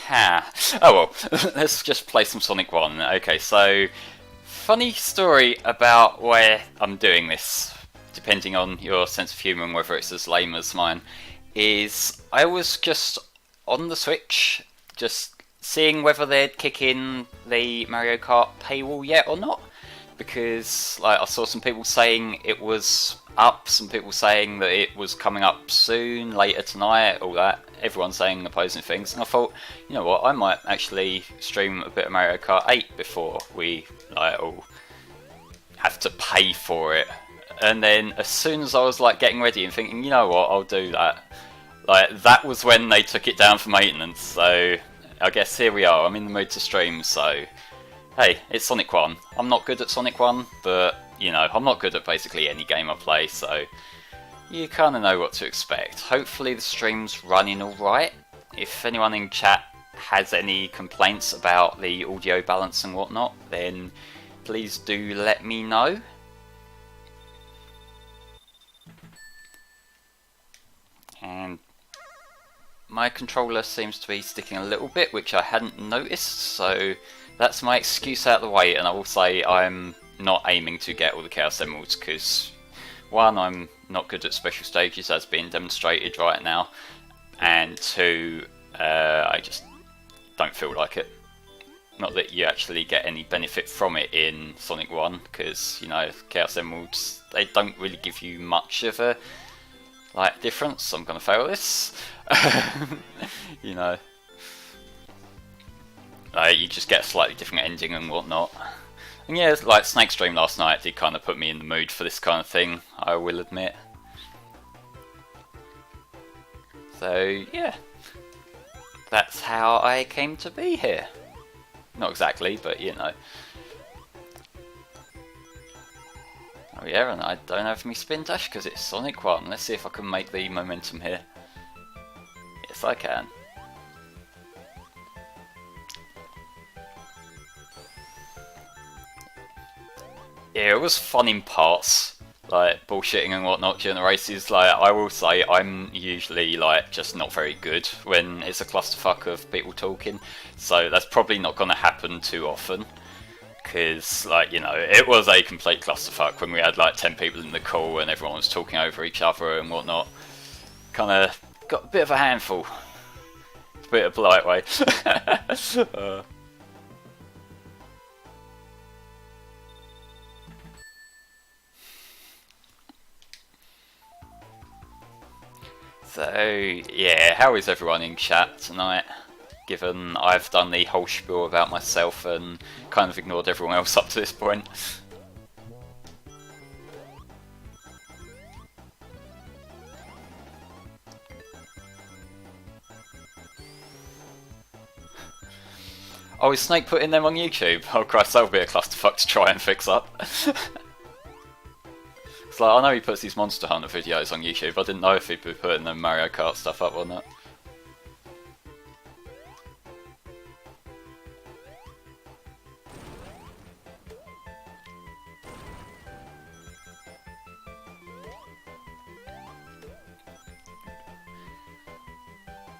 Ha. Oh well, let's just play some Sonic 1. Okay, so funny story about where I'm doing this, depending on your sense of humour and whether it's as lame as mine, is I was just on the Switch, just seeing whether they'd kick in the Mario Kart paywall yet or not, because like I saw some people saying it was up, some people saying that it was coming up soon, later tonight, all that. Everyone's saying opposing things, and I thought, you know what, I might actually stream a bit of Mario Kart 8 before we like all have to pay for it. And then as soon as I was like getting ready and thinking, you know what, I'll do that, like that was when they took it down for maintenance. So I guess here we are. I'm in the mood to stream, so hey, it's Sonic 1. I'm not good at Sonic 1, but you know, I'm not good at basically any game I play, so you kind of know what to expect. Hopefully the stream's running alright. If anyone in chat has any complaints about the audio balance and whatnot, then please do let me know. And my controller seems to be sticking a little bit, which I hadn't noticed, so that's my excuse out of the way. And I will say I'm not aiming to get all the Chaos Emeralds, because one, I'm not good at special stages as being demonstrated right now, and two, I just don't feel like it. Not that you actually get any benefit from it in Sonic 1, because, you know, Chaos Emeralds, they don't really give you much of a like difference. I'm gonna fail this. You know, you just get a slightly different ending and whatnot. And yeah, like Snake Stream last night did kind of put me in the mood for this kind of thing, I will admit. So yeah, that's how I came to be here. Not exactly, but you know. Oh yeah, and I don't have me spin dash because it's Sonic 1. Let's see if I can make the momentum here. Yes, I can. Yeah, it was fun in parts, like bullshitting and whatnot during the races. Like I will say, I'm usually like just not very good when it's a clusterfuck of people talking, so that's probably not going to happen too often. Because, like, you know, it was a complete clusterfuck when we had like 10 people in the call and everyone was talking over each other and whatnot. Kind of got a bit of a handful. To put it a polite way. So, yeah, how is everyone in chat tonight? Given I've done the whole spiel about myself and kind of ignored everyone else up to this point. Oh, is Snake putting them on YouTube? Oh Christ, that'll be a clusterfuck to try and fix up. It's like, I know he puts these Monster Hunter videos on YouTube, I didn't know if he'd be putting the Mario Kart stuff up or not.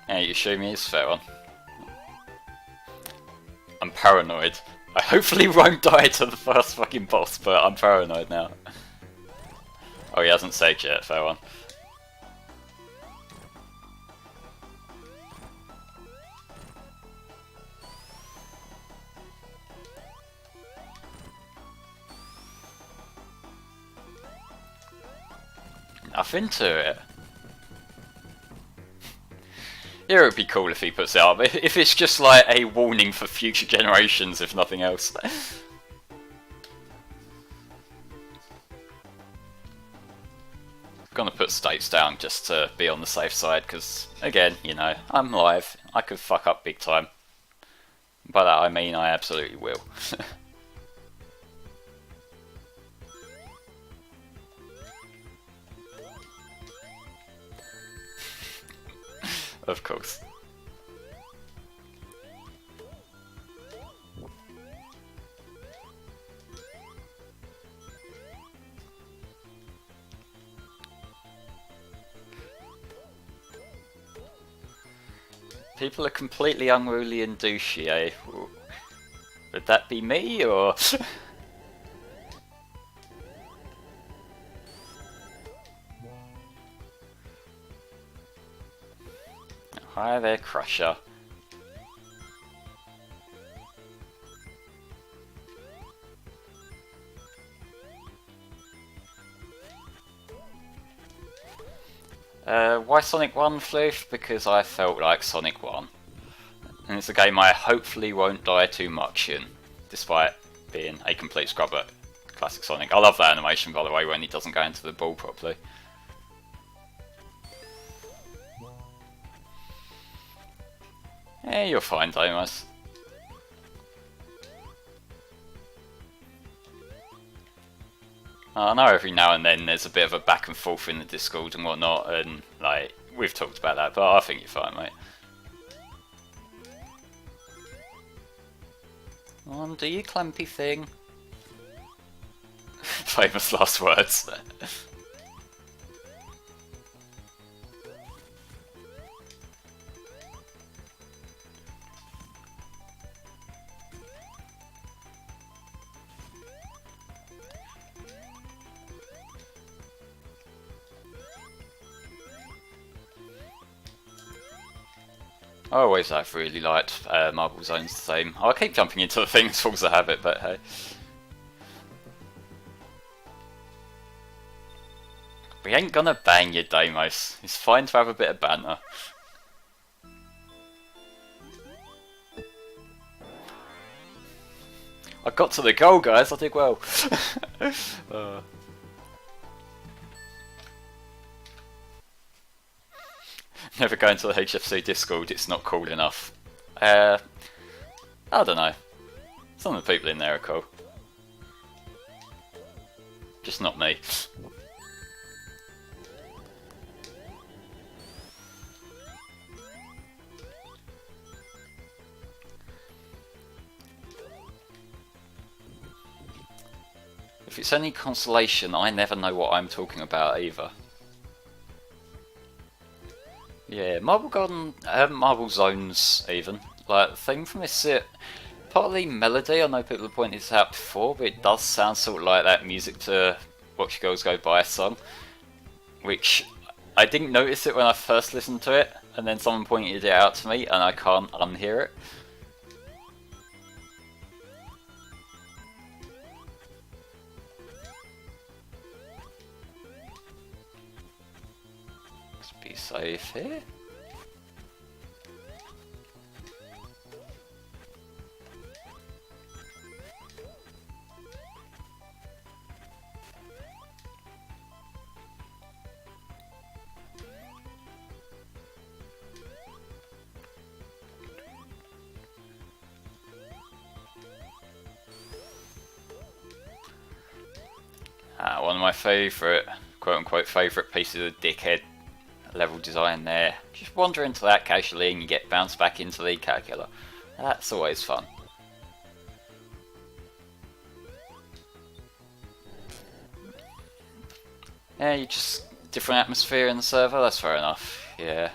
Yeah, you show me his fair one. I'm paranoid. I hopefully won't die to the first fucking boss, but I'm paranoid now. Oh, he hasn't saved yet, fair one. Nothing to it. Yeah, it would be cool if he puts it up. If it's just like a warning for future generations, if nothing else. Gonna put states down just to be on the safe side, because again, you know, I'm live. I could fuck up big time. By that I mean I absolutely will. Of course. People are completely unruly and douchey, eh? Would that be me, or...? Hi there, Crusher. Why Sonic 1, Floof? Because I felt like Sonic 1. And it's a game I hopefully won't die too much in, despite being a complete scrub at classic Sonic. I love that animation, by the way, when he doesn't go into the ball properly. Yeah, you're fine, Damas. I know every now and then there's a bit of a back and forth in the Discord and whatnot, and like we've talked about that, but I think you're fine, mate. Come on, do you clumpy thing? Famous last words. I always have really liked Marble Zones the same. I keep jumping into the thing as force of habit, but hey. We ain't gonna bang you, Deimos. It's fine to have a bit of banter. I got to the goal, guys. I did well. Never go into the HFC Discord, it's not cool enough. I don't know. Some of the people in there are cool. Just not me. If it's any consolation, I never know what I'm talking about either. Yeah, Marble Garden, Marble Zones even. Like, the thing from this, partly melody, I know people have pointed this out before, but it does sound sort of like that Music to Watch Girls Go By song. Which, I didn't notice it when I first listened to it, and then someone pointed it out to me, and I can't unhear it. Be safe here. One of my favourite, quote-unquote favourite pieces of dickhead level design there. Just wander into that casually and you get bounced back into the calculator. That's always fun. Yeah, you just different atmosphere in the server, that's fair enough. Yeah.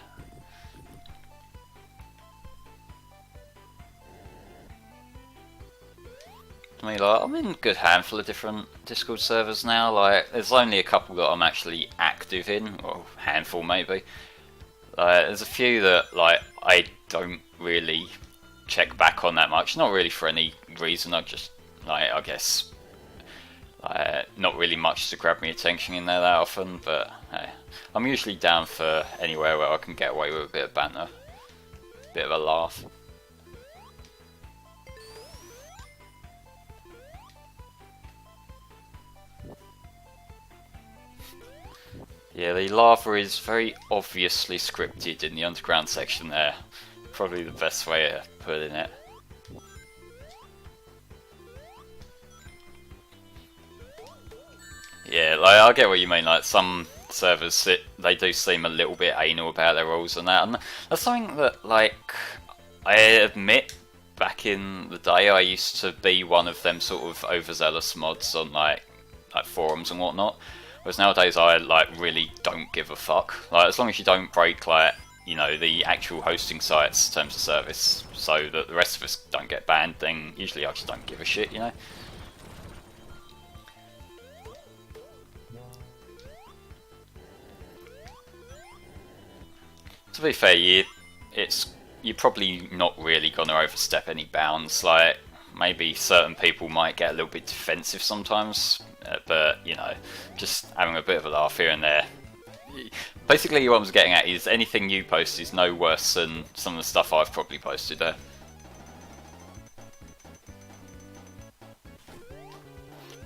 I mean, like, I'm in a good handful of different Discord servers now. Like, there's only a couple that I'm actually active in, or handful maybe. There's a few that like I don't really check back on that much. Not really for any reason. I just like, I guess, not really much to grab my attention in there that often. But hey, I'm usually down for anywhere where I can get away with a bit of banter, a bit of a laugh. Yeah, the lava is very obviously scripted in the underground section there. Probably the best way of putting it. Yeah, like I get what you mean. Like some servers, they do seem a little bit anal about their rules and that, and that's something that, like, I admit, back in the day, I used to be one of them sort of overzealous mods on like forums and whatnot. Whereas nowadays I like really don't give a fuck. Like, as long as you don't break like you know, the actual hosting site's terms of service, so that the rest of us don't get banned, then usually I just don't give a shit, you know. To be fair, you're probably not really gonna overstep any bounds. Like, maybe certain people might get a little bit defensive sometimes, but you know, just having a bit of a laugh here and there. Basically, what I was getting at is anything you post is no worse than some of the stuff I've probably posted there.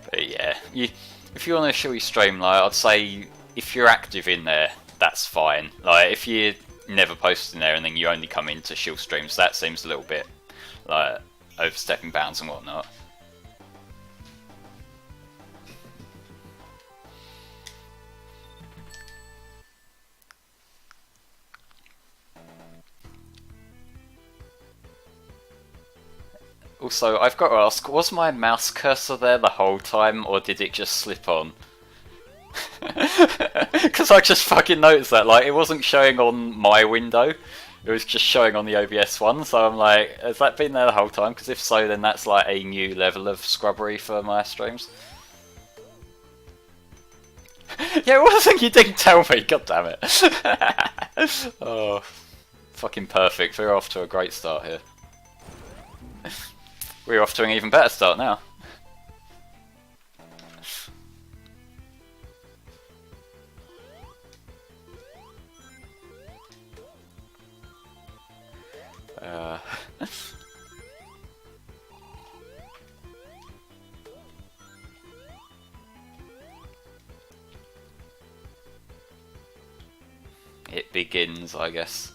But yeah, if you want to show your stream, like, I'd say if you're active in there, that's fine. Like, if you never post in there and then you only come into shill streams, that seems a little bit like overstepping bounds and whatnot. Also, I've got to ask, was my mouse cursor there the whole time, or did it just slip on? Because I just fucking noticed that, like, it wasn't showing on my window, it was just showing on the OBS one, so I'm like, has that been there the whole time? Because if so, then that's like a new level of scrubbery for my streams. Yeah, it wasn't, you didn't tell me, god damn it. Oh, fucking perfect, we're off to a great start here. We're off to an even better start now. It begins, I guess.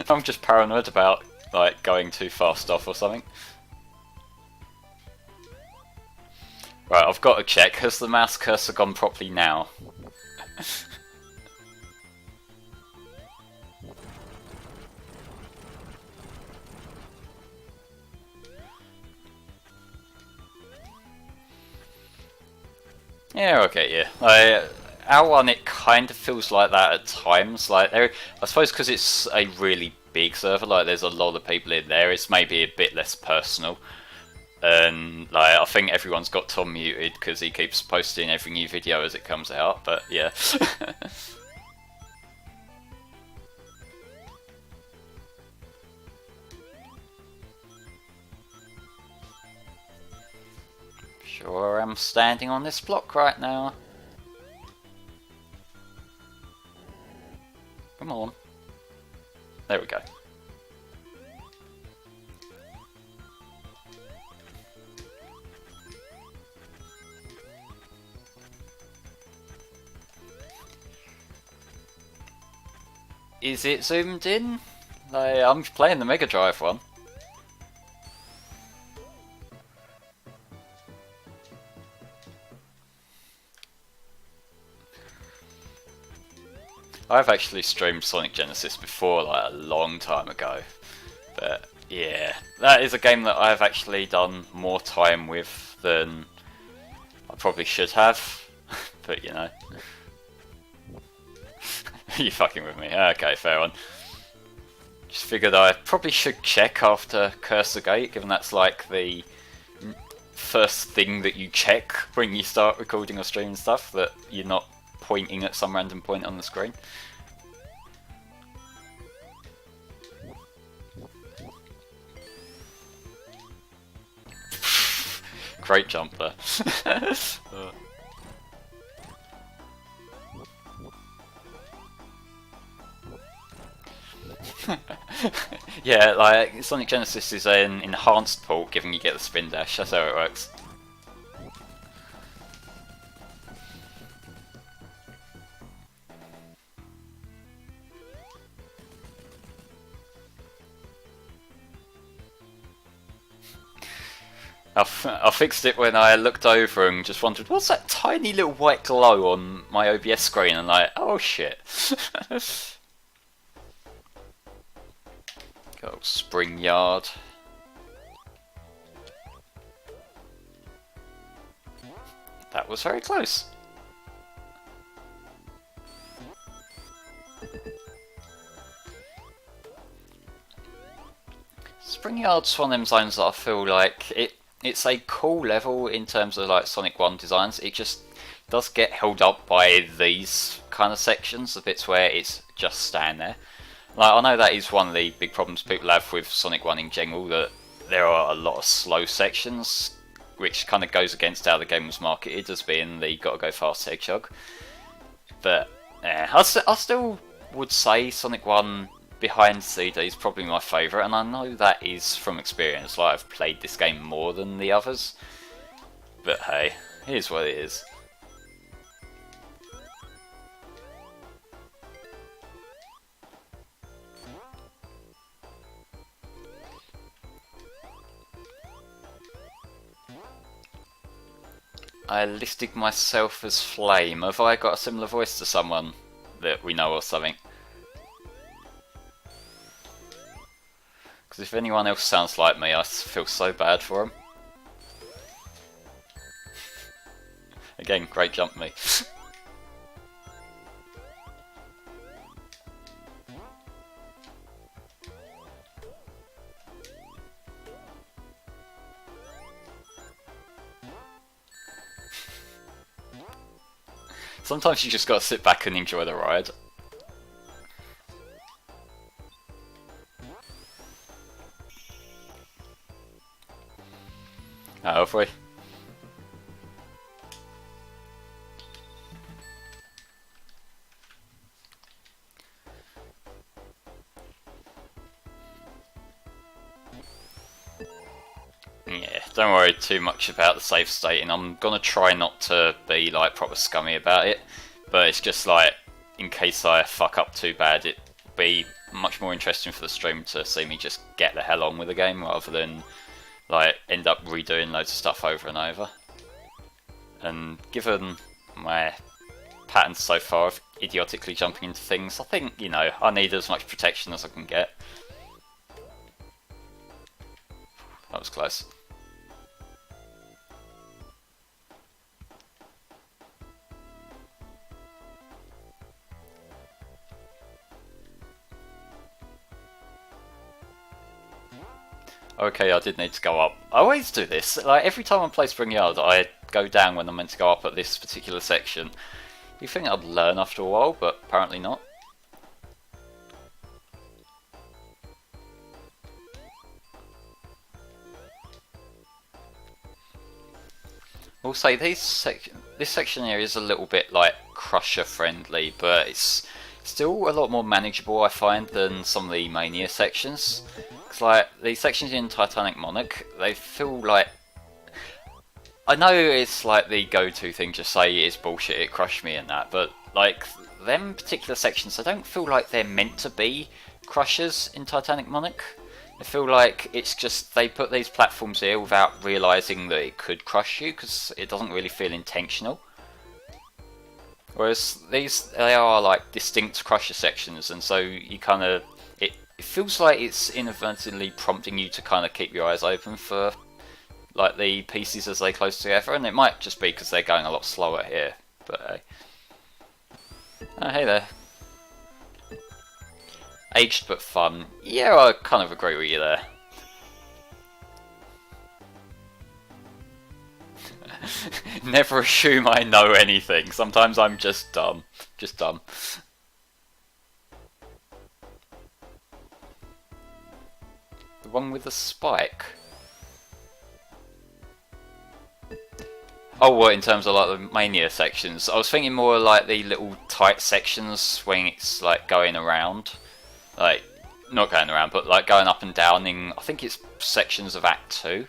I'm just paranoid about, like, going too fast off or something. Right, I've got to check. Has the mouse cursor gone properly now? Yeah, okay, yeah. Our one, it kind of feels like that at times. Like, I suppose because it's a really big server, like there's a lot of people in there, it's maybe a bit less personal. And like, I think everyone's got Tom muted because he keeps posting every new video as it comes out. But yeah. Sure, I'm standing on this block right now. Come on. There we go. Is it zoomed in? I'm playing the Mega Drive one. I've actually streamed Sonic Genesis before, like a long time ago. But yeah, that is a game that I've actually done more time with than I probably should have. But you know. You fucking with me. Okay, fair one. Just figured I probably should check after Cursor Gate, given that's like the first thing that you check when you start recording or streaming stuff, that you're not pointing at some random point on the screen. Great jump there. Yeah, like Sonic Genesis is an enhanced port, giving you get the spin dash. That's how it works. I fixed it when I looked over and just wondered, what's that tiny little white glow on my OBS screen? And like, oh shit. Go spring yard. That was very close. Spring Yard's one of them zones that I feel like it's a cool level in terms of like Sonic 1 designs. It just does get held up by these kind of sections, the bits where it's just standing there. Like, I know that is one of the big problems people have with Sonic 1 in general, that there are a lot of slow sections, which kind of goes against how the game was marketed as being the gotta go fast hedgehog. But I still would say Sonic 1 behind CD is probably my favourite, and I know that is from experience. Like, I've played this game more than the others, but hey, here's what it is. I listed myself as Flame. Have I got a similar voice to someone that we know or something? Because if anyone else sounds like me, I feel so bad for them. Again, great jump me. Sometimes you just gotta sit back and enjoy the ride. Have we? Yeah, don't worry too much about the save state, and I'm gonna try not to be like proper scummy about it, but it's just like, in case I fuck up too bad, it'd be much more interesting for the stream to see me just get the hell on with the game rather than like end up redoing loads of stuff over and over. And given my patterns so far of idiotically jumping into things, I think, you know, I need as much protection as I can get. That was close. Okay, I did need to go up. I always do this. Like, every time I play Spring Yard, I go down when I'm meant to go up at this particular section. You think I'd learn after a while, but apparently not. We'll say this section here is a little bit like Crusher friendly, but it's still a lot more manageable, I find, than some of the Mania sections. Because like the sections in Titanic Monarch, they feel like, I know it's like the go-to thing to say it's bullshit, it crushed me and that, but like them particular sections, I don't feel like they're meant to be crushers in Titanic Monarch. I feel like it's just they put these platforms here without realising that it could crush you, because it doesn't really feel intentional. Whereas these, they are like distinct crusher sections, and so you kind of, it feels like it's inadvertently prompting you to kind of keep your eyes open for like the pieces as they close together, and it might just be because they're going a lot slower here. But hey there. Aged but fun. Yeah, I kind of agree with you there. Never assume I know anything. Sometimes I'm just dumb. Just dumb. The one with the spike. Oh, what, in terms of like the Mania sections? I was thinking more like the little tight sections when it's like going around. Like, not going around, but like going up and down in, I think it's sections of Act 2.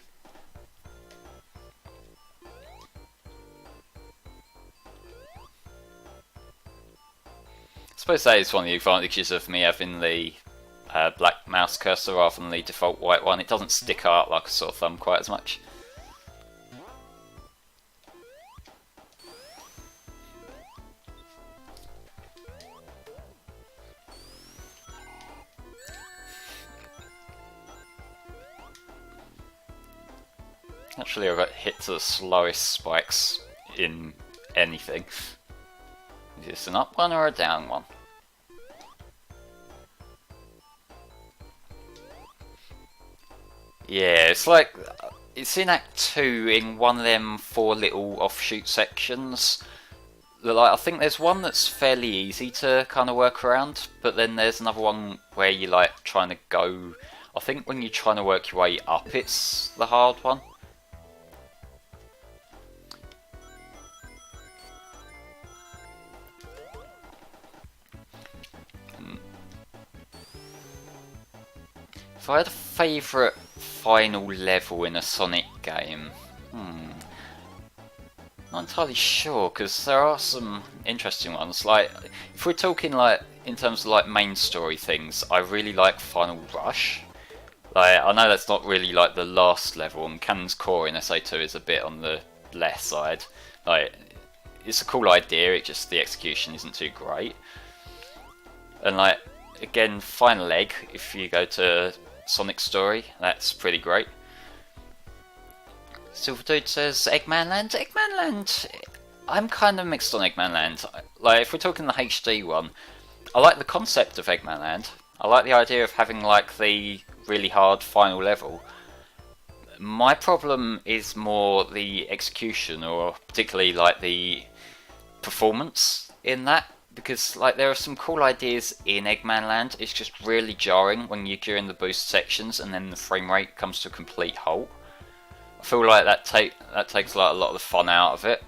I suppose that is one of the advantages of me having the black mouse cursor rather than the default white one. It doesn't stick out like a sore thumb quite as much. Actually, I got hit to the slowest spikes in anything. Is this an up one or a down one? Yeah, it's like, it's in Act 2 in one of them 4 little offshoot sections. Like, I think there's one that's fairly easy to kind of work around, but then there's another one where you're like trying to go, I think when you're trying to work your way up it's the hard one. If I had a favourite final level in a Sonic game, not entirely sure, because there are some interesting ones. Like, if we're talking like in terms of like main story things, I really like Final Rush. Like, I know that's not really like the last level, and Cannon's Core in SA2 is a bit on the less side. Like, it's a cool idea, it just the execution isn't too great. And like, again, Final Egg, if you go to Sonic Story, that's pretty great. Silver Dude says Eggman Land. Eggman Land, I'm kind of mixed on Eggman Land. Like, if we're talking the HD one, I like the concept of Eggman Land. I like the idea of having like the really hard final level. My problem is more the execution, or particularly like the performance in that. Because like there are some cool ideas in Eggman Land, it's just really jarring when you're during the boost sections and then the frame rate comes to a complete halt. I feel like that takes like a lot of the fun out of it.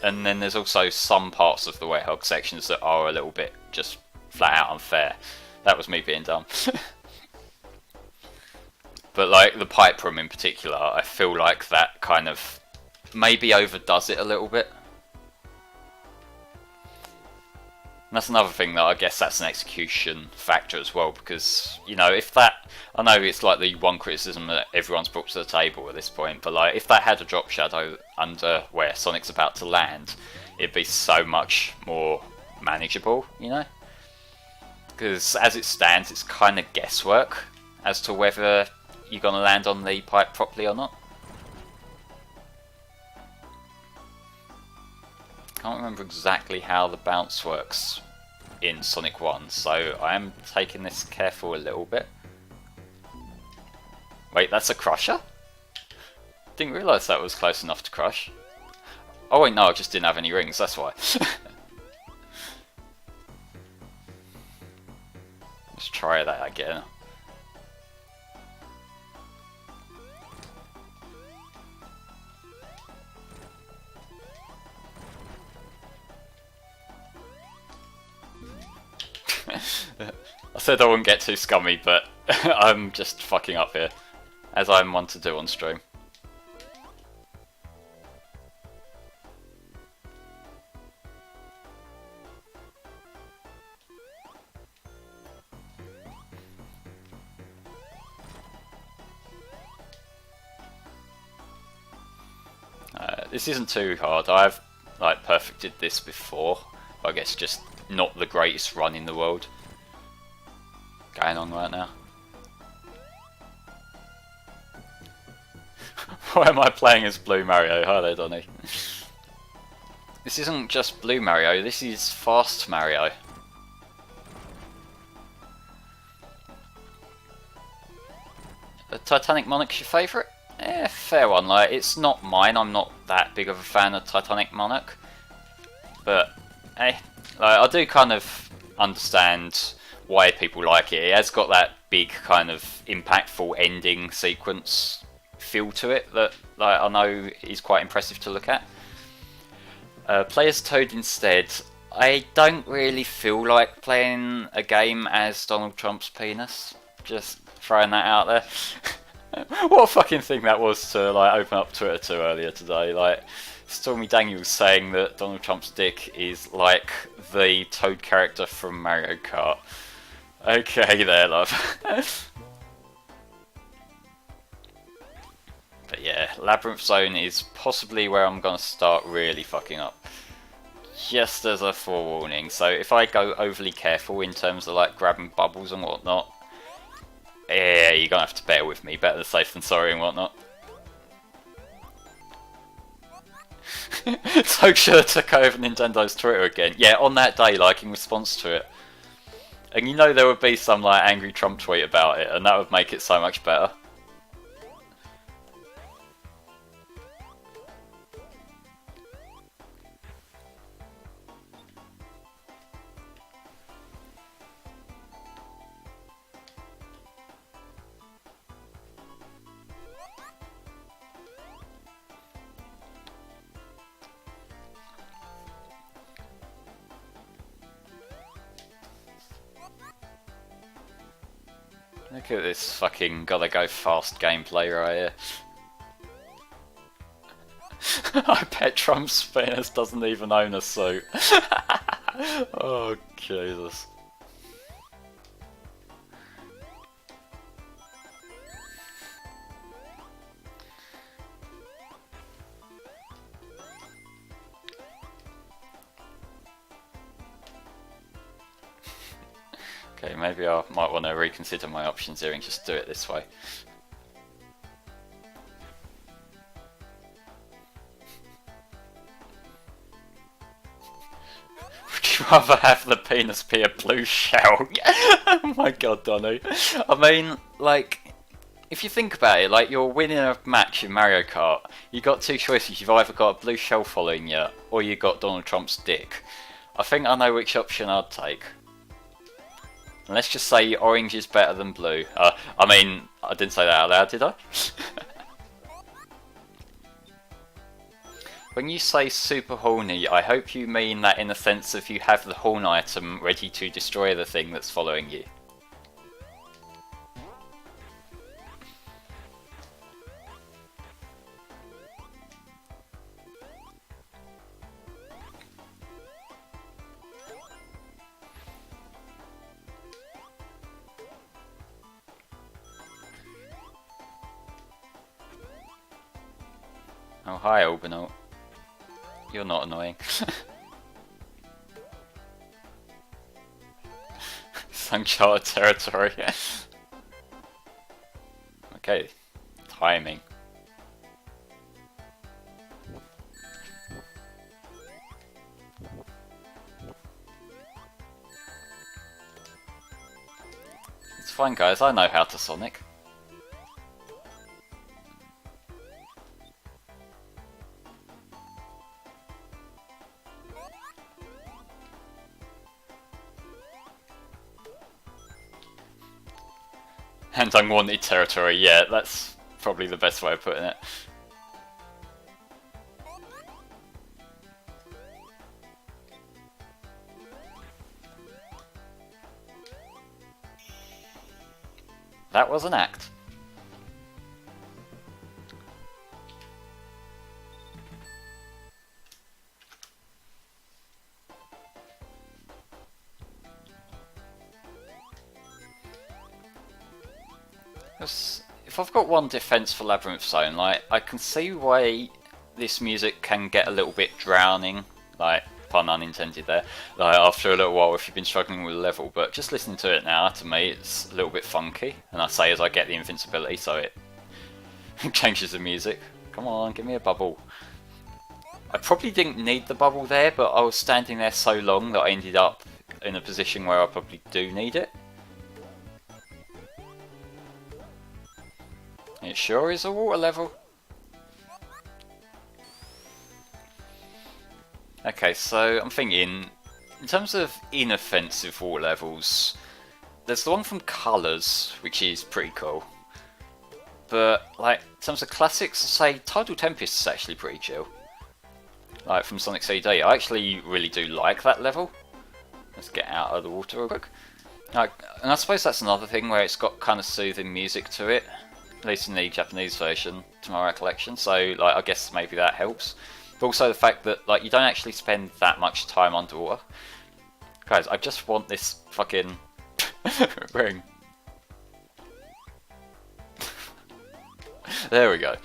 And then there's also some parts of the Hedgehog sections that are a little bit just flat out unfair. That was me being dumb. But like the pipe room in particular, I feel like that kind of maybe overdoes it a little bit. And that's another thing that I guess that's an execution factor as well, because, you know, if that, I know it's like the one criticism that everyone's brought to the table at this point, but like if that had a drop shadow under where Sonic's about to land, it'd be so much more manageable, you know? Because as it stands, it's kind of guesswork as to whether you're going to land on the pipe properly or not. Can't remember exactly how the bounce works in Sonic 1, so I am taking this careful a little bit. Wait, that's a crusher? Didn't realise that was close enough to crush. Oh wait, no, I just didn't have any rings, that's why. Let's try that again. I said I wouldn't get too scummy, but I'm just fucking up here, as I'm one to do on stream. This isn't too hard. I've like perfected this before. I guess just not the greatest run in the world going on right now. Why am I playing as Blue Mario? Hi there, Donny. This isn't just Blue Mario, this is Fast Mario. The Titanic Monarch's your favourite? Eh, fair one. Like, it's not mine, I'm not that big of a fan of Titanic Monarch. But, like, I do kind of understand why people like it. It has got that big kind of impactful ending sequence feel to it that, like, I know is quite impressive to look at. Play as Toad instead. I don't really feel like playing a game as Donald Trump's penis. Just throwing that out there. What a fucking thing that was to like open up Twitter to earlier today. Like, Stormy Daniels saying that Donald Trump's dick is like the Toad character from Mario Kart. Okay there, love. But yeah, Labyrinth Zone is possibly where I'm going to start really fucking up. Just as a forewarning. So if I go overly careful in terms of like grabbing bubbles and whatnot, yeah, you're going to have to bear with me. Better safe than sorry and whatnot. So sure took over Nintendo's Twitter again. Yeah, on that day, like in response to it. And you know there would be some like angry Trump tweet about it, and that would make it so much better. Look at this fucking gotta go fast gameplay right here. I bet Trump's penis doesn't even own a suit. Oh, Jesus. Okay, maybe I might want to reconsider my options here and just do it this way. Would you rather have the penis be a blue shell? Oh my god, Donny. I mean, like, if you think about it, like, you're winning a match in Mario Kart, you got two choices. You've either got a blue shell following you, or you got Donald Trump's dick. I think I know which option I'd take. And let's just say orange is better than blue. I mean, I didn't say that out loud, did I? When you say super horny, I hope you mean that in the sense of you have the horn item ready to destroy the thing that's following you. Oh, hi, Albinaut. You're not annoying. It's uncharted territory. Okay, timing. It's fine, guys, I know how to Sonic. And unwanted territory, yeah, that's probably the best way of putting it. That was an act. If I've got one defense for Labyrinth Zone, like, I can see why this music can get a little bit drowning, like, pun unintended there, like, after a little while if you've been struggling with a level, but just listening to it now, to me, it's a little bit funky, and I say as I get the invincibility, so it changes the music. Come on, give me a bubble. I probably didn't need the bubble there, but I was standing there so long that I ended up in a position where I probably do need it. It sure is a water level. Okay, so I'm thinking, in terms of inoffensive water levels, there's the one from Colours, which is pretty cool. But, like, in terms of classics, I'd say Tidal Tempest is actually pretty chill. Like, from Sonic CD, I actually really do like that level. Let's get out of the water real quick. Like, and I suppose that's another thing where it's got kind of soothing music to it. At least in the Japanese version, to my recollection, so like I guess maybe that helps. But also the fact that like you don't actually spend that much time underwater. Guys, I just want this fucking ring. There we go.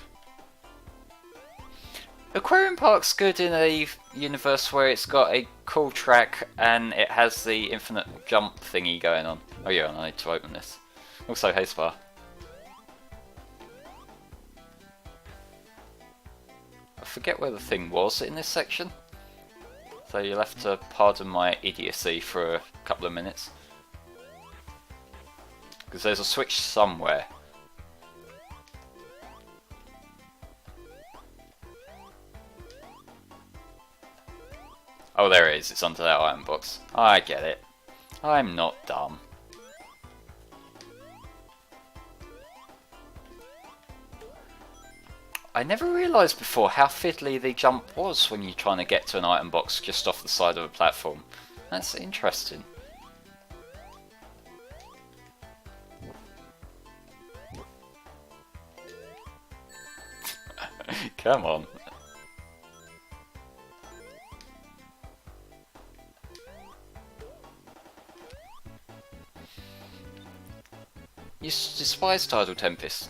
Aquarium Park's good in a universe where it's got a cool track and it has the infinite jump thingy going on. Oh yeah, I need to open this. Also, hey Spa. forget where the thing was in this section. So you'll have to pardon my idiocy for a couple of minutes. Because there's a switch somewhere. Oh, there it is. It's under that iron box. I get it. I'm not dumb. I never realised before how fiddly the jump was when you're trying to get to an item box just off the side of a platform. That's interesting. Come on. You despise Tidal Tempest.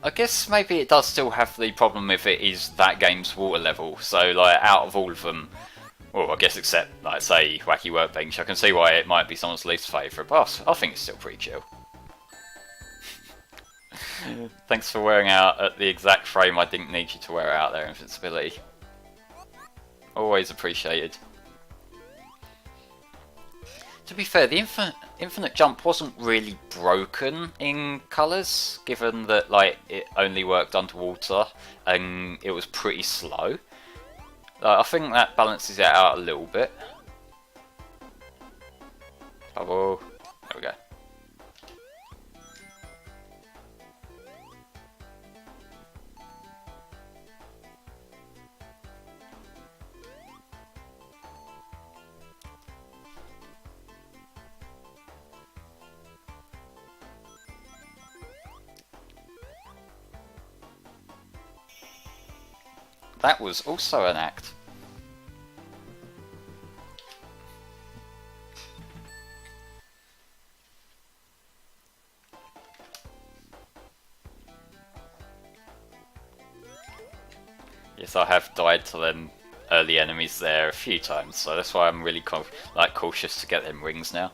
I guess maybe it does still have the problem if it is that game's water level. So, like, out of all of them, well, I guess except, like, say, Wacky Workbench, I can see why it might be someone's least favourite, but I think it's still pretty chill. Thanks for wearing out at the exact frame I didn't need you to wear out there, Invincibility. Always appreciated. To be fair, the infinite jump wasn't really broken in colours, given that like it only worked underwater and it was pretty slow. I think that balances it out a little bit. Bubble. There we go. That was also an act. Yes, I have died to them early enemies there a few times, so that's why I'm really cautious to get them rings now.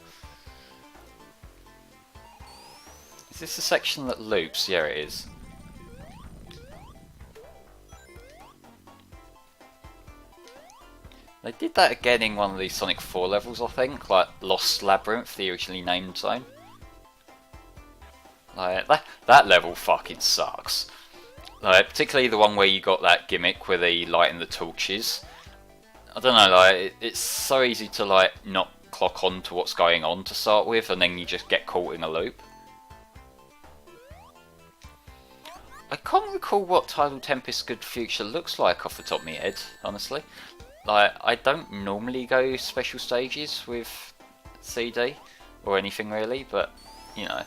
Is this the section that loops? Yeah, it is. They did that again in one of the Sonic 4 levels, I think, like Lost Labyrinth, the originally named zone. Like, that level fucking sucks. Like, particularly the one where you got that gimmick where they lighten the torches. I don't know, like, it's so easy to like not clock on to what's going on to start with, and then you just get caught in a loop. I can't recall what Tidal Tempest Good Future looks like off the top of my head, honestly. Like, I don't normally go special stages with CD or anything really, but you know,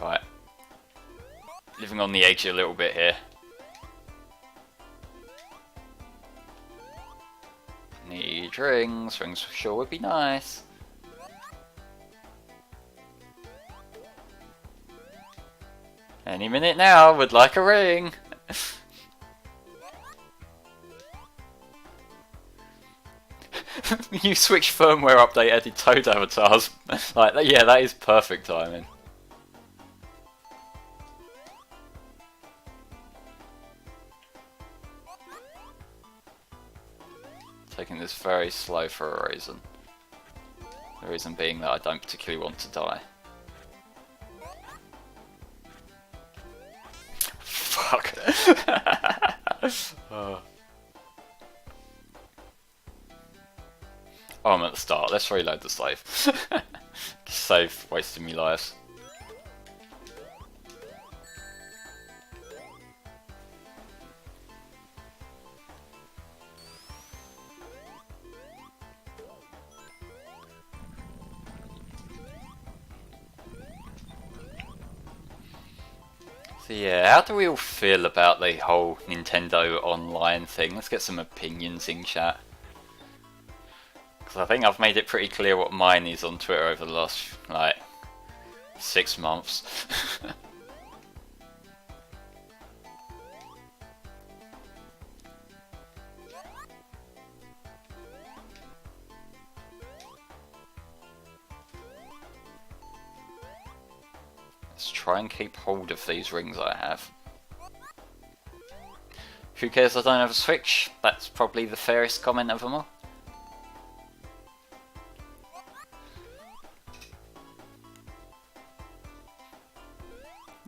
right. Living on the edge a little bit here. Need rings. Rings for sure would be nice. Any minute now, would like a ring. New Switch firmware update added Toad avatars. Like, yeah, that is perfect timing. Taking this very slow for a reason. The reason being that I don't particularly want to die. Fuck. Oh, I'm at the start. Let's reload the save. Save wasting me lives. So yeah, how do we all feel about the whole Nintendo Online thing? Let's get some opinions in chat. Because I think I've made it pretty clear what mine is on Twitter over the last, like, 6 months. Let's try and keep hold of these rings I have. Who cares I don't have a Switch? That's probably the fairest comment of them all.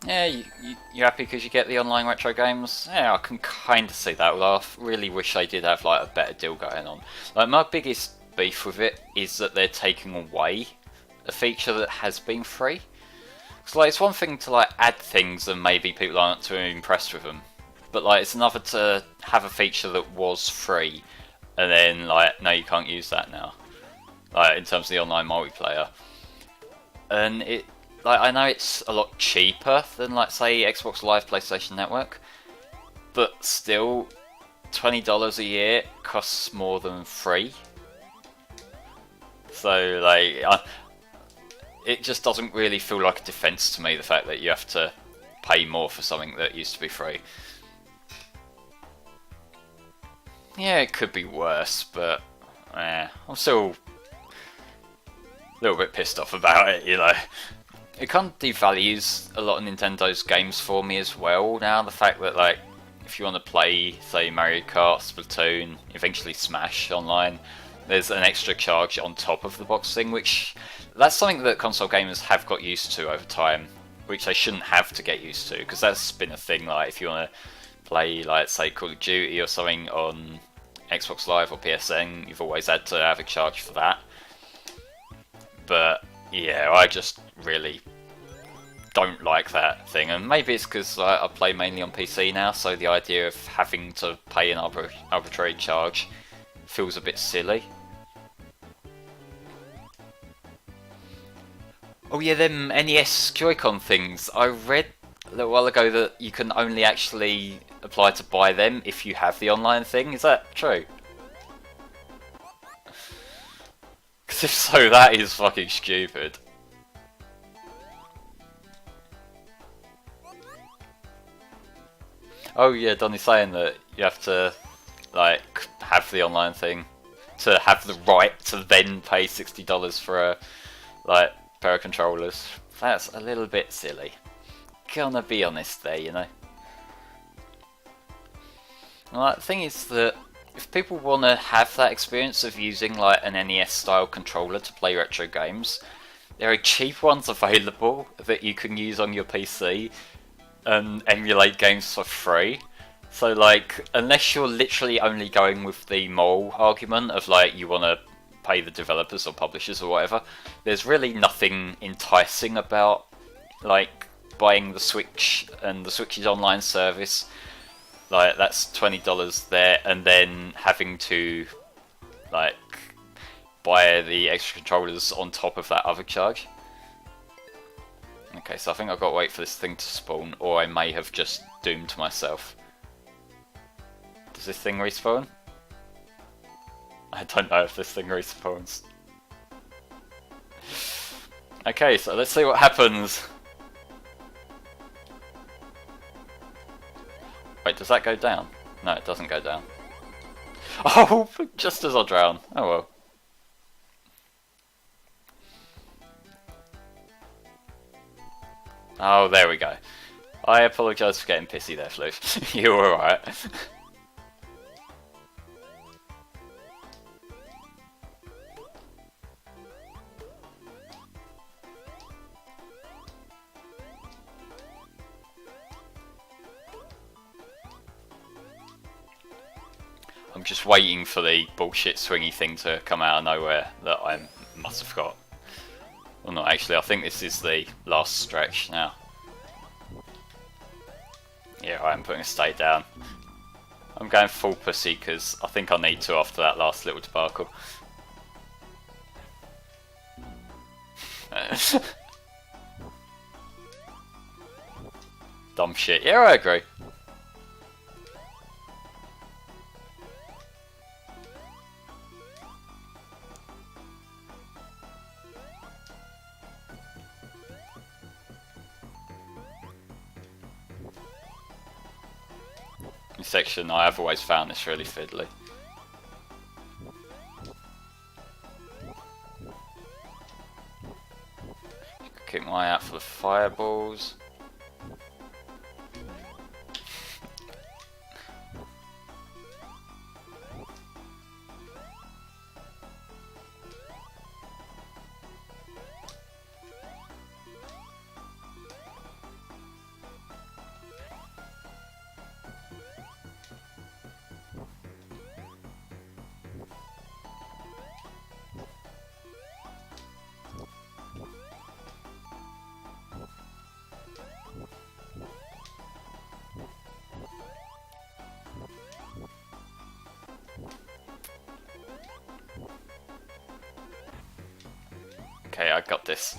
Yeah, you're happy because you get the online retro games? Yeah, I can kind of see that, although I really wish they did have like a better deal going on. Like, my biggest beef with it is that they're taking away a feature that has been free. Because like, it's one thing to like add things and maybe people aren't too impressed with them, but like it's another to have a feature that was free and then like, no, you can't use that now. Like, in terms of the online multiplayer. And it, like, I know it's a lot cheaper than, like, say, Xbox Live, PlayStation Network, but still, $20 a year costs more than free. So, like, it just doesn't really feel like a defense to me, the fact that you have to pay more for something that used to be free. Yeah, it could be worse, but I'm still a little bit pissed off about it, you know. It kind of devalues a lot of Nintendo's games for me as well now. The fact that, like, if you want to play, say, Mario Kart, Splatoon, eventually Smash online, there's an extra charge on top of the box thing, which that's something that console gamers have got used to over time, which they shouldn't have to get used to, because that's been a thing. Like, if you want to play, like, say, Call of Duty or something on Xbox Live or PSN, you've always had to have a charge for that. But yeah, I just really don't like that thing, and maybe it's because I play mainly on PC now, so the idea of having to pay an arbitrary charge feels a bit silly. Oh yeah, them NES Joy-Con things. I read a little while ago that you can only actually apply to buy them if you have the online thing. Is that true? Because if so, that is fucking stupid. Oh yeah, Donnie's saying that you have to, like, have the online thing to have the right to then pay $60 for a, like, pair of controllers. That's a little bit silly. Gonna be honest there, you know. Well, the thing is that if people want to have that experience of using like an NES style controller to play retro games, there are cheap ones available that you can use on your PC and emulate games for free. So like, unless you're literally only going with the moral argument of like you want to pay the developers or publishers or whatever, there's really nothing enticing about like buying the Switch and the Switch's online service. Like, that's $20 there, and then having to like buy the extra controllers on top of that other charge. Okay, so I think I've got to wait for this thing to spawn, or I may have just doomed myself. Does this thing respawn? I don't know if this thing respawns. Okay, so let's see what happens. Wait, does that go down? No, it doesn't go down. Oh, just as I drown. Oh well. Oh, there we go. I apologise for getting pissy there, Floof. You were alright. I'm just waiting for the bullshit swingy thing to come out of nowhere that I must have got. Well, not actually, I think this is the last stretch now. Yeah, I am putting a stay down. I'm going full pussy because I think I need to after that last little debacle. Dumb shit. Yeah, I agree. This section, I have always found this really fiddly. Keep my eye out for the fireballs. Okay, I got this.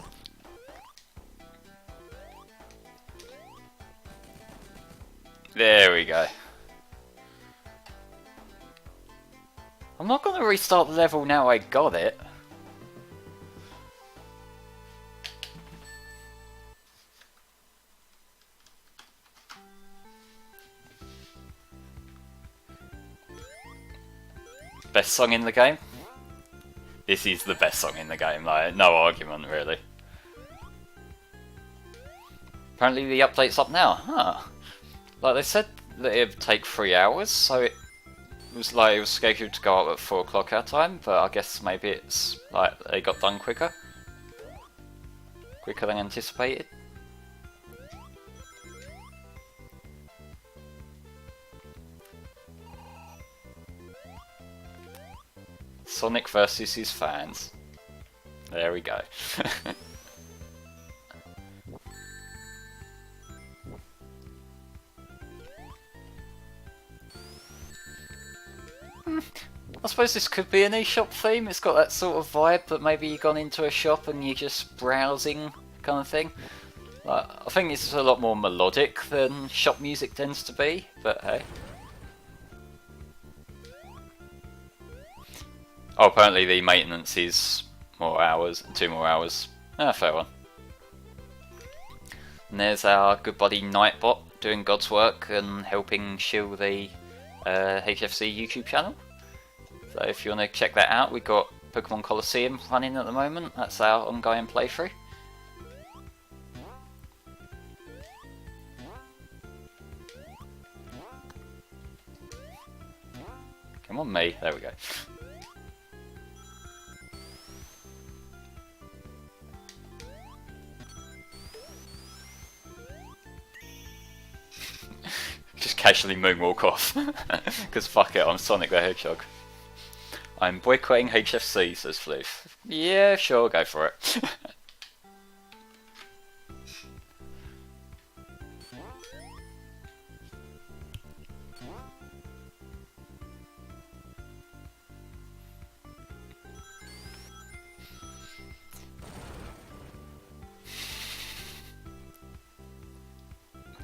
There we go. I'm not going to restart the level now I got it. Best song in the game? This is the best song in the game, like, no argument really. Apparently the update's up now, huh? Like they said that it'd take 3 hours, so it was like it was scheduled to go up at 4 o'clock our time, but I guess maybe it's like they got done quicker. Quicker than anticipated. Sonic versus his fans. There we go. I suppose this could be an eShop theme. It's got that sort of vibe, but maybe you've gone into a shop and you're just browsing kind of thing. Like, I think it's a lot more melodic than shop music tends to be, but hey. Oh, apparently the maintenance is more hours, 2 more hours. Ah, fair one. And there's our good buddy Nightbot doing God's work and helping shill the HFC YouTube channel. So if you want to check that out, we've got Pokemon Colosseum running at the moment. That's our ongoing playthrough. Come on, me. There we go. Just casually moonwalk off. Because fuck it, I'm Sonic the Hedgehog. I'm boycotting HFC, says Floof. Yeah, sure, go for it.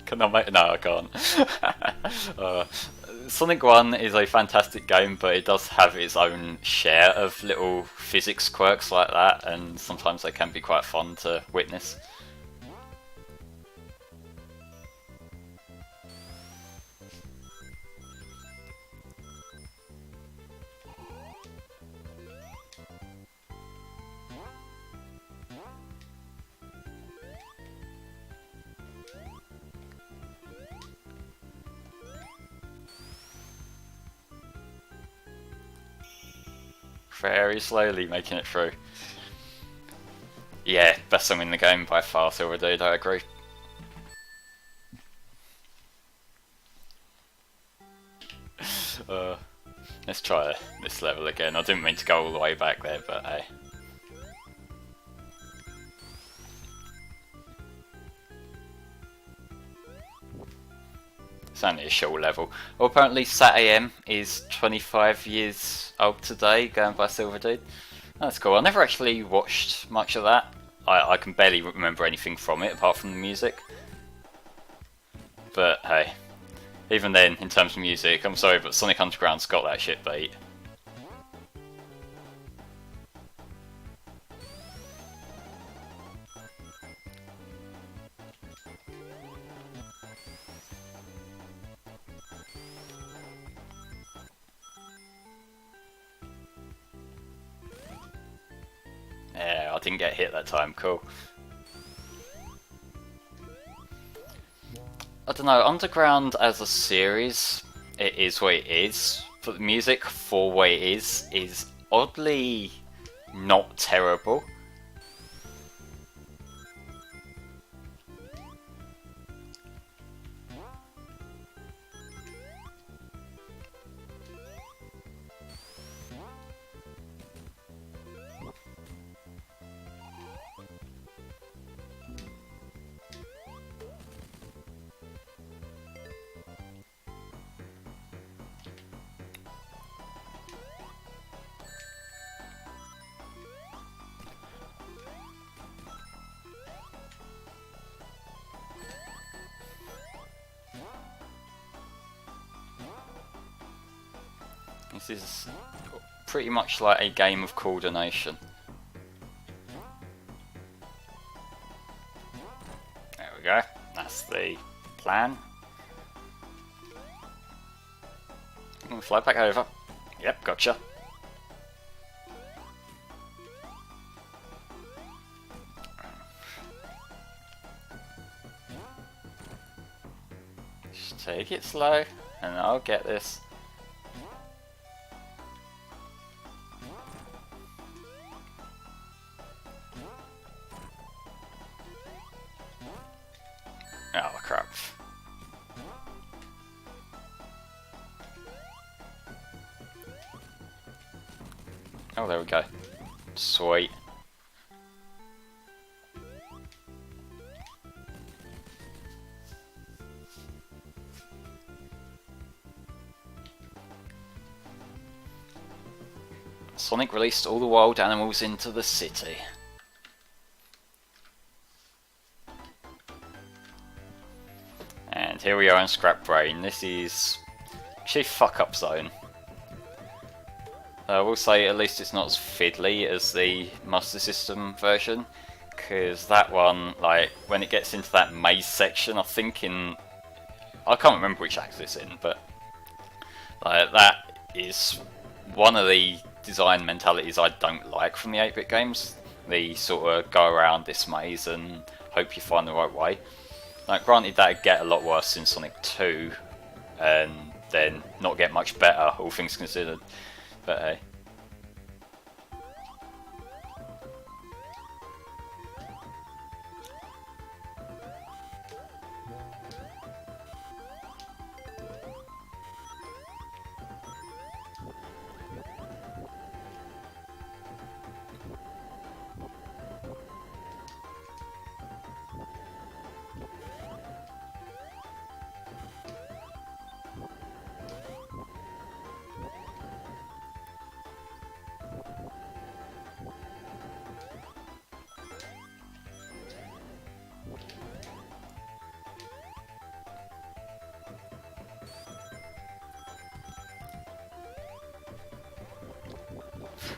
Can I make? No, I can't. Sonic 1 is a fantastic game, but it does have its own share of little physics quirks like that, and sometimes they can be quite fun to witness. Very slowly making it through. Yeah, best song in the game by far, Silver Dude, I agree. Let's try this level again. I didn't mean to go all the way back there, but hey. It's only a short level. Well, apparently SatAM is 25 years old today, going by Silver Dude. That's cool. I never actually watched much of that. I can barely remember anything from it, apart from the music. But hey, even then, in terms of music, I'm sorry, but Sonic Underground's got that shit beat. Yeah, I didn't get hit that time, cool. I don't know, Underground as a series, it is what it is, but the music for what it is oddly not terrible. This is pretty much like a game of coordination. There we go. That's the plan. I'm gonna fly back over. Yep, gotcha. Just take it slow, and I'll get this. Oh crap. Oh, there we go. Sweet. Sonic released all the wild animals into the city. And here we are in Scrap Brain. This is actually fuck up zone. I will say at least it's not as fiddly as the Master System version, because that one, like, when it gets into that maze section, I think I can't remember which act it's in, but like, that is one of the design mentalities I don't like from the 8-bit games. The sort of go around this maze and hope you find the right way. Like, granted that'd get a lot worse in Sonic 2, and then not get much better, all things considered. But hey.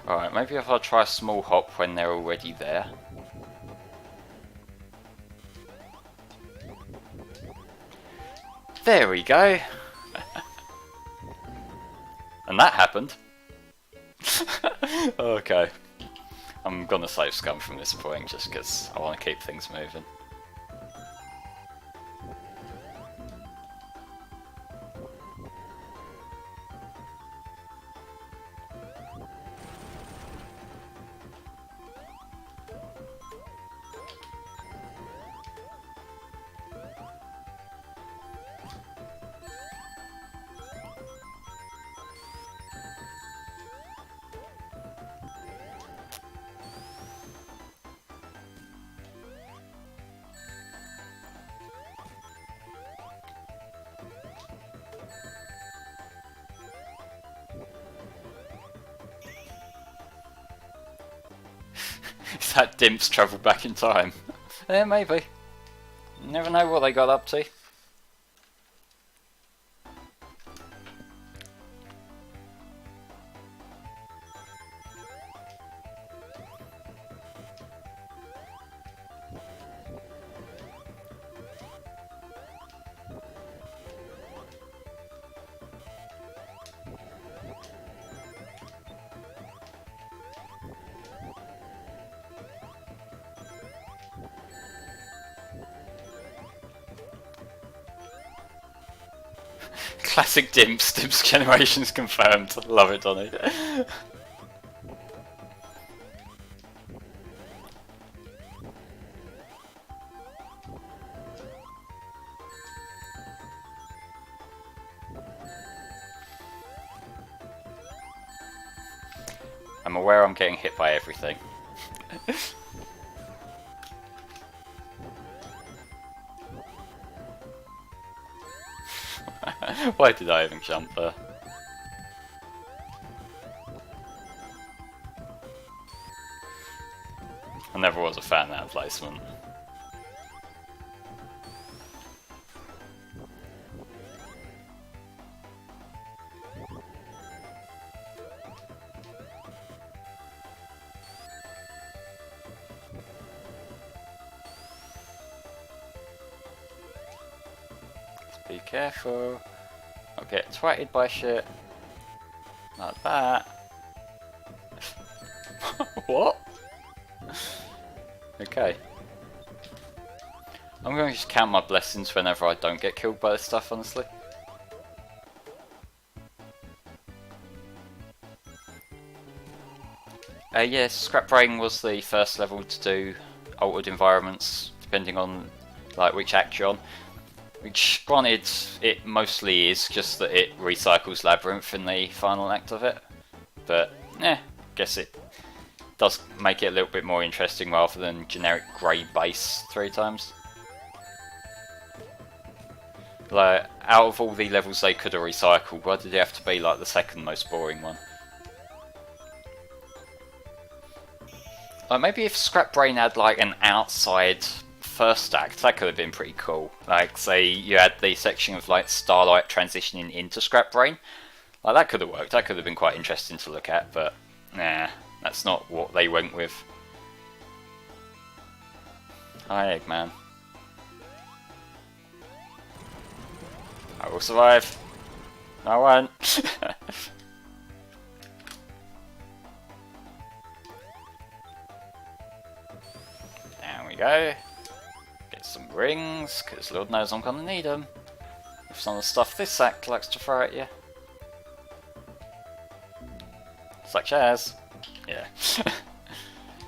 Alright, maybe if I try a small hop when they're already there. There we go! And that happened. Okay. I'm gonna save Scum from this point just because I want to keep things moving. Is that Dimps travelled back in time? Yeah, maybe. You never know what they got up to. Classic Dimps. Dimps generations confirmed. Love it, Donny. I'm aware I'm getting hit by everything. Why did I even jump there? I never was a fan of that placement. Be careful. I'll get twatted by shit. Like that. What? Okay. I'm going to just count my blessings whenever I don't get killed by this stuff, honestly. Yeah, Scrap Brain was the first level to do altered environments, depending on like which act you're on. Which, granted, it mostly is just that it recycles Labyrinth in the final act of it. But, guess it does make it a little bit more interesting rather than generic grey base 3 times. Like, out of all the levels they could have recycled, why did it have to be like the second most boring one? Like, maybe if Scrap Brain had like an outside first act, that could have been pretty cool. Like, say you had the section of like Starlight transitioning into Scrap Brain. Like, that could have worked, that could have been quite interesting to look at, but nah, that's not what they went with. Hi, Eggman. I will survive. I won't. There we go. Get some rings, because Lord knows I'm gonna need them. With some of the stuff this act likes to throw at you. Such as... yeah.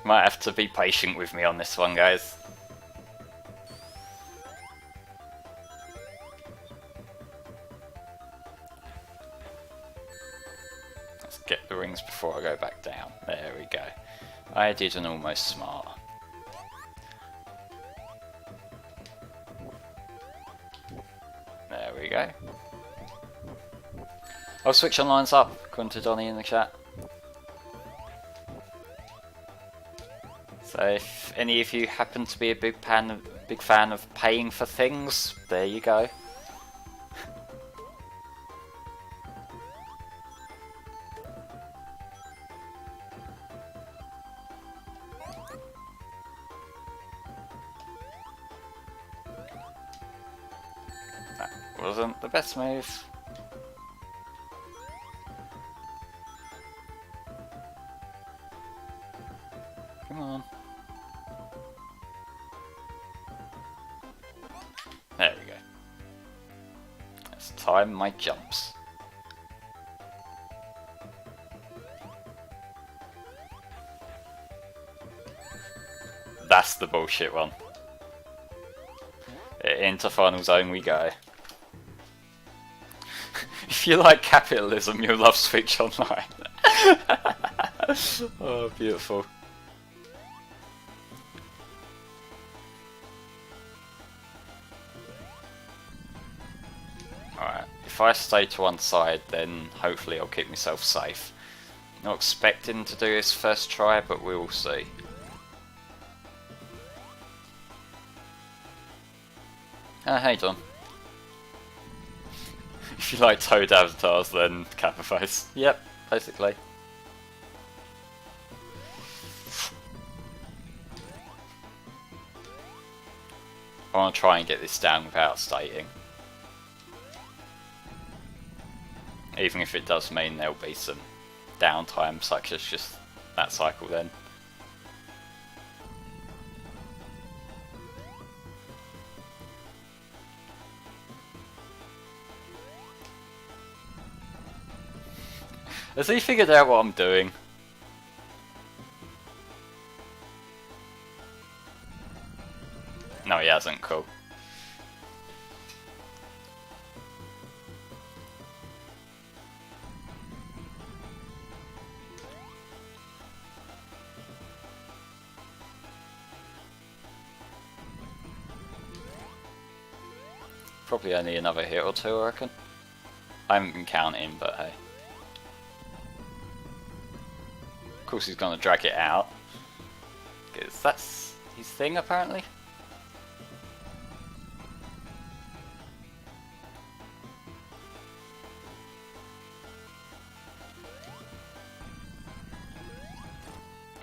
Might have to be patient with me on this one, guys. Let's get the rings before I go back down. There we go. I did an almost smart. There we go. I'll switch on lines up, according to Donnie in the chat. So if any of you happen to be a big fan of paying for things, there you go. That wasn't the best move. Come on. There we go. Let's time my jumps. That's the bullshit one. Into final zone we go. If you like capitalism, you'll love Switch Online. Oh, beautiful. Alright, if I stay to one side, then hopefully I'll keep myself safe. Not expecting to do this first try, but we'll see. Hey Don. If you like Toad avatars, then Capperface. Yep, basically. I want to try and get this down without stating. Even if it does mean there'll be some downtime, such as just that cycle then. Has he figured out what I'm doing? No, he hasn't. Cool. Probably only another hit or two, I reckon. I haven't been counting, but hey. Of course he's gonna drag it out. Because that's his thing, apparently.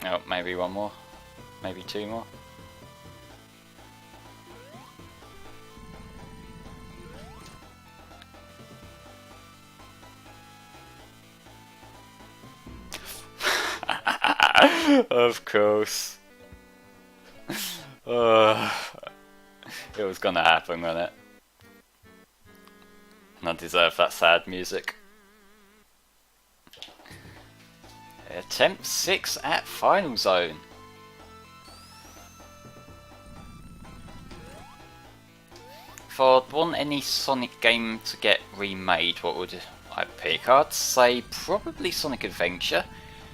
Oh, maybe one more. Maybe two more. Of course. It was gonna happen, wasn't it? And I deserve that sad music. Attempt 6 at Final Zone. If I'd want any Sonic game to get remade, what would I pick? I'd say probably Sonic Adventure.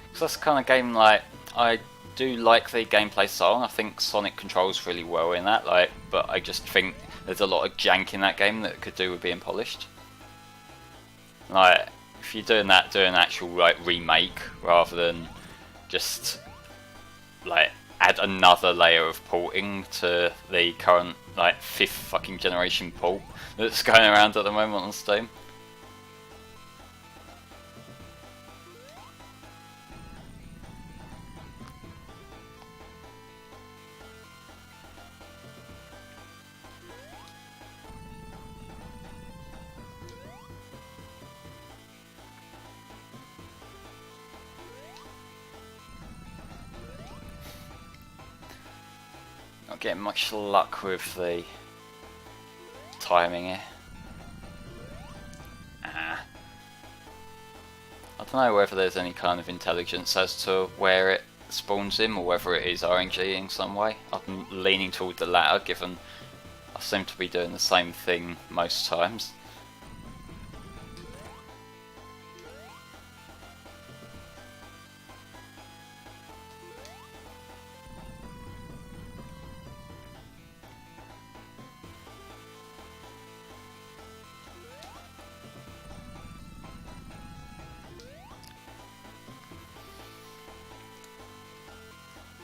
Because that's the kind of game, like, I do like the gameplay style. I think Sonic controls really well in that, like, but I just think there's a lot of jank in that game that could do with being polished. Like, if you're doing that, do an actual like remake rather than just like add another layer of porting to the current like 5th fucking generation port that's going around at the moment on Steam. Not getting much luck with the timing here. I don't know whether there's any kind of intelligence as to where it spawns in, or whether it is RNG in some way. I'm leaning toward the latter, given I seem to be doing the same thing most times.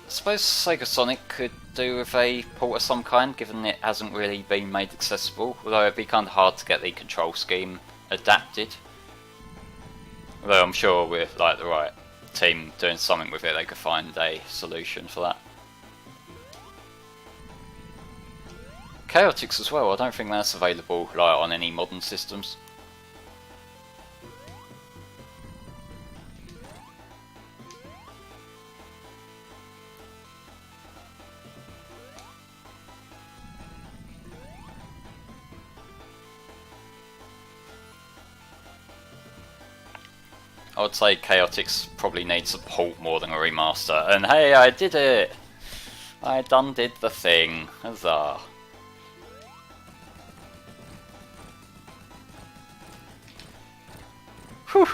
I suppose Sega Sonic could do with a port of some kind, given it hasn't really been made accessible, although it'd be kind of hard to get the control scheme adapted. Although I'm sure with like the right team doing something with it, they could find a solution for that. Chaotix as well, I don't think that's available like on any modern systems. I would say Chaotix probably needs support more than a remaster, and hey, I did it! I done did the thing, huzzah! Whew!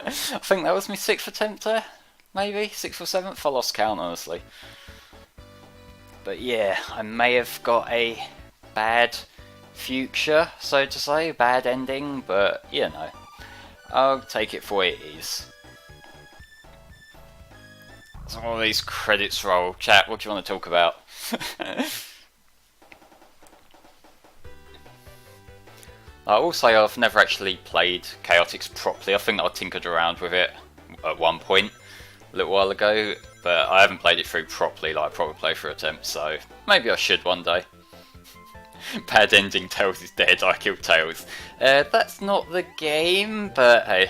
I think that was my 6th attempt there, maybe? 6th or 7th? I lost count, honestly. But yeah, I may have got a bad future, so to say, bad ending, but you know. I'll take it for what it is. So all these credits roll. Chat, what do you want to talk about? I will say I've never actually played Chaotix properly. I think I tinkered around with it at one point a little while ago, but I haven't played it through properly, like a proper playthrough attempt, so maybe I should one day. Bad ending, Tails is dead, I killed Tails. That's not the game, but hey.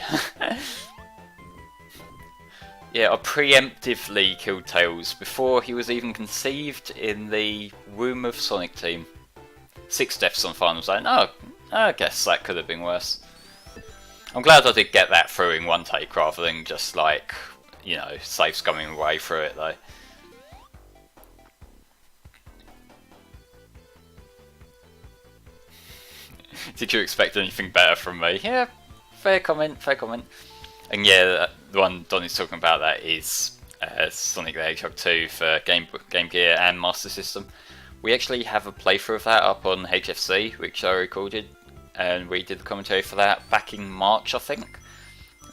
Yeah, I preemptively killed Tails before he was even conceived in the womb of Sonic Team. 6 deaths on Final Zone. Oh, I guess that could have been worse. I'm glad I did get that through in one take rather than just like, you know, safe scumming away through it though. Did you expect anything better from me? Yeah, fair comment, fair comment. And yeah, the one Donnie's talking about that is Sonic the Hedgehog 2 for Game Gear and Master System. We actually have a playthrough of that up on HFC, which I recorded, and we did the commentary for that back in March, I think.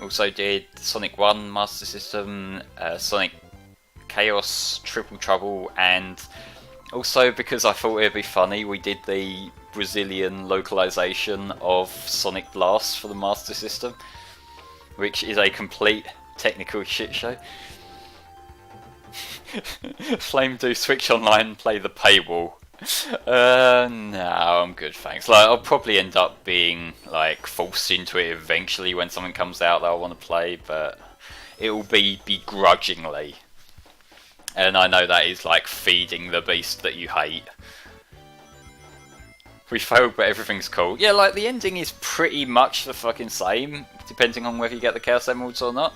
Also did Sonic 1 Master System, Sonic Chaos, Triple Trouble, and also because I thought it'd be funny, we did the Brazilian localization of Sonic Blast for the Master System, which is a complete technical shit show. Flame do switch online and play the paywall. No, I'm good, thanks. Like, I'll probably end up being like forced into it eventually when something comes out that I want to play, but it will be begrudgingly. And I know that is like feeding the beast that you hate. We failed, but everything's cool. Yeah, like the ending is pretty much the fucking same, depending on whether you get the Chaos Emeralds or not.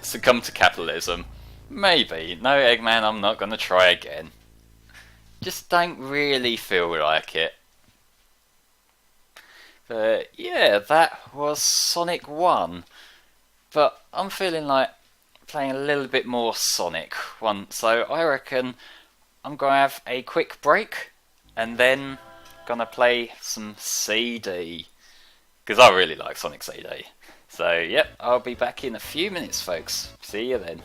Succumb to capitalism. Maybe. No, Eggman, I'm not gonna try again. Just don't really feel like it. But yeah, that was Sonic 1. But I'm feeling like playing a little bit more Sonic one, so I reckon I'm gonna have a quick break and then gonna play some CD, because I really like Sonic CD. So yep, I'll be back in a few minutes, folks. See you then.